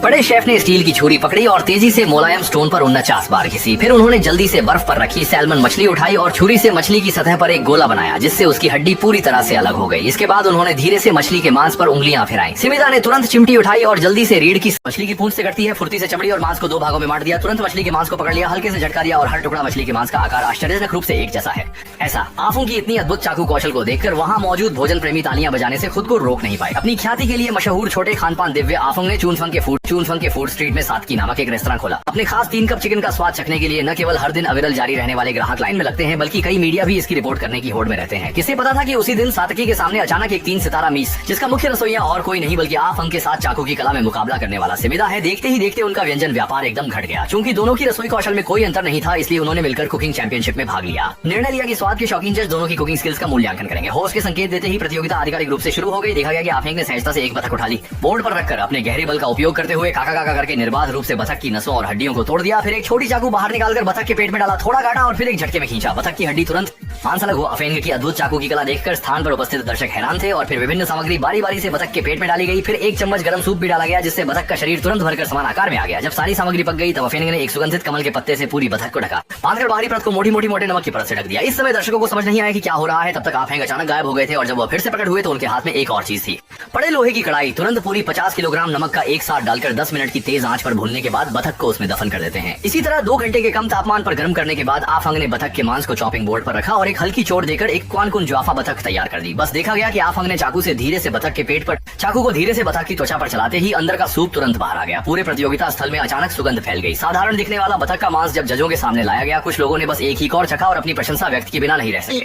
बड़े शेफ ने स्टील की छुरी पकड़ी और तेजी से मुलायम स्टोन पर 49 बार घिसी। फिर उन्होंने जल्दी से बर्फ पर रखी सैल्मन मछली उठाई और छुरी से मछली की सतह पर एक गोला बनाया, जिससे उसकी हड्डी पूरी तरह से अलग हो गई। इसके बाद उन्होंने धीरे से मछली के मांस पर उंगलियां फिराई। सिमिदा ने तुरंत चिमटी उठाई और जल्दी से रीढ़ की मछली की पूंछ से कटती है फुर्ती से चमड़ी और मांस को 2 भागों में बांट दिया। तुरंत मछली के मांस को पकड़ लिया, हल्के से झटका दिया और हर टुकड़ा मछली के मांस का आकार आश्चर्यजनक रूप से एक जैसा है। ऐसा आफों की इतनी अद्भुत चाकू कौशल को देखकर वहाँ मौजूद भोजन प्रेमी तालियां बजाने से खुद को रोक नहीं पाए। अपनी ख्याति के लिए मशहूर छोटे खानपान दिव्य आफोंग ने चूनफंग के फूड स्ट्रीट में सादकी नामक एक रेस्तरां खोला। अपने खास 3 कप चिकन का स्वाद चखने के लिए न केवल हर दिन अविरल जारी रहने वाले ग्राहक लाइन में लगते हैं, बल्कि कई मीडिया भी इसकी रिपोर्ट करने की होड़ में रहते हैं। किसे पता था कि उसी दिन सातकी के सामने अचानक एक 3 सितारा मीस, जिसका मुख्य रसोइया और कोई नहीं बल्कि आफंग के साथ चाकू की कला में मुकाबला करने वाला सिमिदा है। देखते ही देखते उनका व्यंजन व्यापार एकदम घट गया। चूंकि दोनों की रसोई कौशल में कोई अंतर नहीं था, इसलिए उन्होंने मिलकर कुकिंग चैंपियनशिप में भाग लिया। निर्णय लिया कि स्वाद के शौकीन जज दोनों की कुकिंग स्किल्स का मूल्यांकन करेंगे। होस्ट के संकेत देते ही प्रतियोगिता आधिकारिक रूप से शुरू हो गई। देखा गया कि आफंग ने सहजता से एक बतख उठा ली, बोर्ड पर रखकर अपने गहरे बल का उपयोग करते हुए काका काका करके निर्बाध रूप से बतख की नसों और हड्डियों को तोड़ दिया। फिर एक छोटी चाकू बाहर निकालकर बतख के पेट में डाला, थोड़ा काटा और फिर एक झटके में खींचा। बतख की हड्डी तुरंत मांस अलग हुआ। आफंग की अद्भुत चाकू की कला देखकर स्थान पर उपस्थित दर्शक हैरान थे और फिर विभिन्न सामग्री बारी बारी से बतख के पेट में डाली गई। फिर 1 चम्मच गर्म सूप भी डाला गया, जिससे बतख का शरीर तुरंत भरकर समान आकार में आ गया। जब सारी सामग्री पक गई तब आफंग ने एक सुगंधित कमल के पत्ते से पूरी बतख को ढका, बांधकर बाहरी परत को मोटी मोटे नमक की परत से ढक दिया। इस समय दर्शकों को समझ नहीं आया कि क्या हो रहा है। तब तक आफंग अचानक गायब हो गए थे और जब वह फिर से प्रकट हुए तो उनके हाथ में एक और चीज थी, बड़े लोहे की कढ़ाई। तुरंत पूरी 50 किलोग्राम नमक का एक साथ डालकर 10 मिनट की तेज आंच पर भूनने के बाद बतख को उसमें दफन कर देते हैं। इसी तरह 2 घंटे के कम तापमान पर गर्म करने के बाद आफंग ने बतख के मांस को चॉपिंग बोर्ड पर रखा और एक हल्की चोट देकर एक क्वानकुन ज्वाफा बतख तैयार कर दी। बस देखा गया कि आफंग ने चाकू को धीरे से बतख की त्वचा पर चलाते ही अंदर का सूप तुरंत बाहर आ गया। पूरे प्रतियोगिता स्थल में अचानक सुगंध फैल गई। साधारण दिखने वाला बतख का मांस जब जजों के सामने लाया गया, कुछ लोगों ने बस एक ही कौर चखा और अपनी प्रशंसा व्यक्त किए बिना नहीं रह सके।